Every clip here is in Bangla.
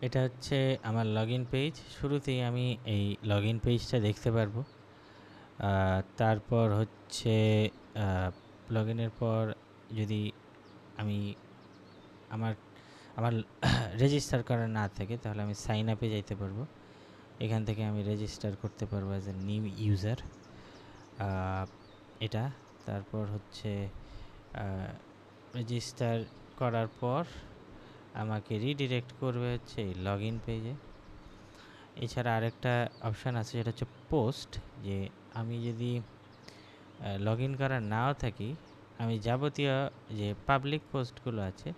এটা হচ্ছে আমার লগইন পেজ। শুরুতেই আমি এই লগইন পেজটা দেখতে পারবো। তারপর হচ্ছে লগইনের পর যদি আমি আমার আমার রেজিস্টার করা না থাকে তাহলে আমি সাইন আপে যাইতে পারবো। এখান থেকে আমি রেজিস্টার করতে পারবো অ্যাজ এ নিউ ইউজার। এটা তারপর হচ্ছে রেজিস্টার করার পর আমাকে রিডিরেক্ট করবে হচ্ছে এই লগইন পেজে। এছাড়া আরেকটা অপশান আছে, সেটা হচ্ছে পোস্ট। যে আমি যদি লগ ইন করা নাও থাকি, আমি যাবতীয় যে পাবলিক পোস্টগুলো আছে,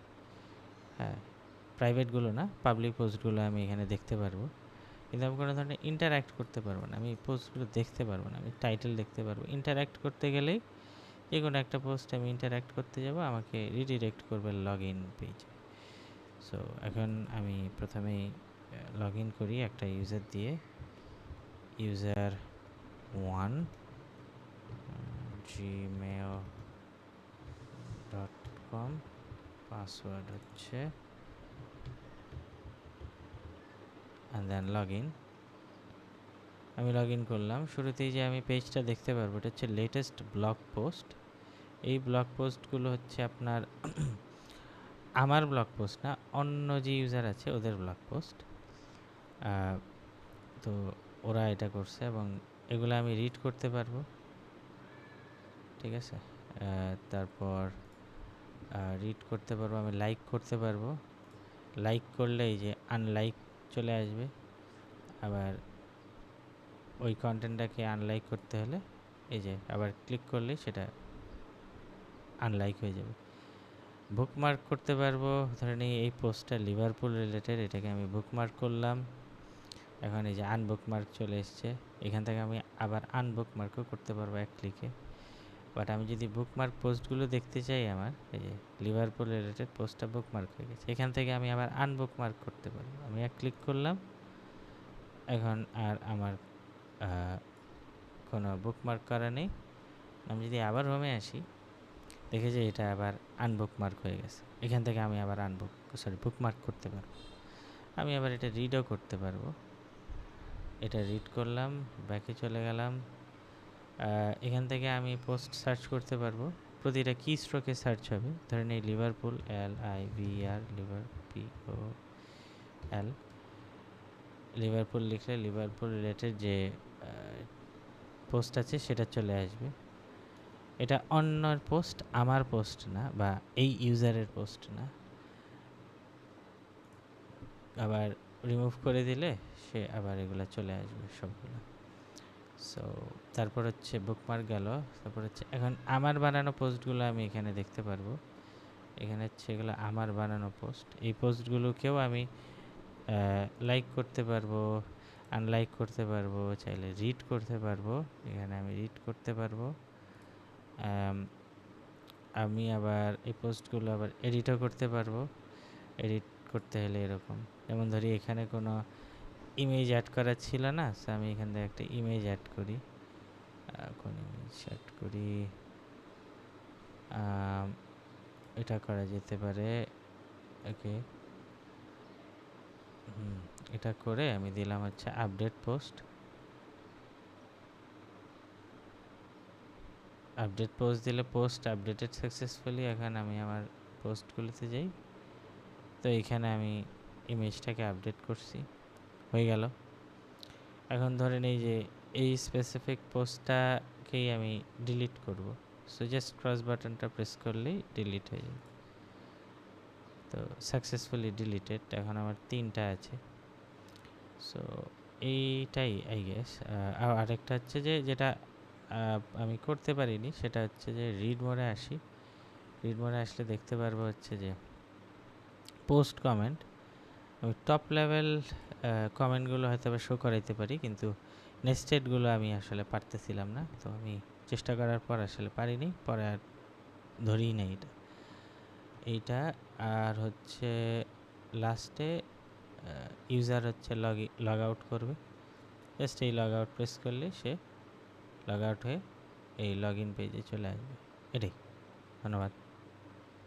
হ্যাঁ প্রাইভেটগুলো না, পাবলিক পোস্টগুলো আমি এখানে দেখতে পারবো। কিন্তু আমি কোনো ধরনের ইন্টারঅ্যাক্ট করতে পারবো না, আমি পোস্টগুলো দেখতে পারবো না, আমি টাইটেল দেখতে পারবো। ইন্টারঅ্যাক্ট করতে গেলেই যে কোনো একটা পোস্ট আমি ইন্টারঅ্যাক্ট করতে যাব, আমাকে রিডিরেক্ট করবে লগ ইন পেজে। সো এখন আমি প্রথমেই লগ ইন করি একটা ইউজার দিয়ে, ইউজার 1 gmail.com, পাসওয়ার্ড হচ্ছে অ্যান্ড দেন লগ ইন। আমি লগ ইন করলাম। শুরুতেই যে আমি পেজটা দেখতে পারবো, এটা হচ্ছে লেটেস্ট ব্লগ পোস্ট। এই ব্লগ পোস্টগুলো হচ্ছে আপনার আমার ব্লগ পোস্ট না, অন্য যে ইউজার আছে ওদের ব্লগ পোস্ট। তো ওরা এটা করছে এবং এগুলো আমি রিড করতে পারবো, ঠিক আছে। তারপর রিড করতে পারবো, আমি লাইক করতে পারবো। লাইক করলে এই যে আনলাইক চলে আসবে, আবার ওই কন্টেন্টটাকে আনলাইক করতে হলে এই যে আবার ক্লিক করলেই সেটা আনলাইক হয়ে যাবে। বুকমার্ক করতে পারবো, ধরে নিই এই পোস্টটা লিভারপুল রিলেটেড, এটাকে আমি বুকমার্ক করলাম। এখন এই যে আনবুকমার্ক চলে এসছে, এখান থেকে আমি আবার আনবুকমার্কও করতে পারবো এক ক্লিকে। বাট আমি যদি বুকমার্ক পোস্টগুলো দেখতে চাই, আমার এই যে লিভারপুল রিলেটেড পোস্টটা বুকমার্ক হয়ে গেছে, এখান থেকে আমি আবার আনবুকমার্ক করতে পারবো। আমি এক ক্লিক করলাম, এখন আর আমার কোনো বুকমার্ক করা নেই। আমি যদি আবার হোমে আসি, দেখে যে এটা আবার আনবুকমার্ক হয়ে গেছে। এখান থেকে আমি আবার বুকমার্ক করতে পারবো। আমি আবার এটা রিডও করতে পারবো। এটা রিড করলাম, ব্যাকে চলে গেলাম। এখান থেকে আমি পোস্ট সার্চ করতে পারবো, প্রতিটা কি স্ট্রোকে সার্চ হবে। ধরেন এই লিভারপুল, LIVR, LIVERPOL, লিভারপুল লিখলে লিভারপুল রিলেটেড যে পোস্ট আছে সেটা চলে আসবে। এটা অন্যর পোস্ট, আমার পোস্ট না, বা এই ইউজারের পোস্ট না। আবার রিমুভ করে দিলে সে আবার এগুলো চলে আসবে সবগুলো। সো তারপর হচ্ছে বুকমার্ক গেল। তারপর হচ্ছে এখন আমার বানানো পোস্টগুলো আমি এখানে দেখতে পারবো। এখানে হচ্ছে এগুলো আমার বানানো পোস্ট। এই পোস্টগুলোকেও আমি লাইক করতে পারবো, আনলাইক করতে পারবো, চাইলে রিড করতে পারবো। এখানে আমি রিড করতে পারবো। আমি আবার এই পোস্টগুলো আবার এডিটও করতে পারবো। এডিট করতে হলে এরকম, যেমন ধরি এখানে কোনো ইমেজ অ্যাড করা ছিল না, সো আমি এখান থেকে একটা ইমেজ অ্যাড করি। কোন ইমেজ অ্যাড করি, এটা করা যেতে পারে। ওকে, এটা করে আমি দিলাম হচ্ছে আপডেট পোস্ট। আপডেট পোস্ট দিলে পোস্ট আপডেটেড সাকসেসফুলি। এখন আমি আমার পোস্টগুলোতে যাই, তো এখানে আমি ইমেজটাকে আপডেট করছি, হয়ে গেল। এখন ধরেন এই যে এই স্পেসিফিক পোস্টটাকেই আমি ডিলিট করব, সো জাস্ট ক্রস বাটনটা প্রেস করলেই ডিলিট হয়ে যাবে। তো সাকসেসফুলি ডিলিটেড। এখন আমার 3টা আছে। সো এইটাই আই গেস। আরেকটা হচ্ছে যে যেটা আমি করতে পারিনি, সেটা হচ্ছে যে রিড মোডে আসি। রিড মোডে আসলে দেখতে পারবো হচ্ছে যে পোস্ট কমেন্ট। আমি টপ লেভেল কমেন্টগুলো হয়তো বা শো করাইতে পারি, কিন্তু নেস্টেডগুলো আমি আসলে পারতেছিলাম না। তো আমি চেষ্টা করার পর আসলে পারিনি, পরে আর ধরিই নাই এইটা। আর হচ্ছে লাস্টে ইউজার হচ্ছে লগ আউট করবে, জাস্ট এই লগ আউট প্রেস করলে সে লগ আউট হয়ে এই লগ ইন পেজে চলে আসবে। এটাই। ধন্যবাদ।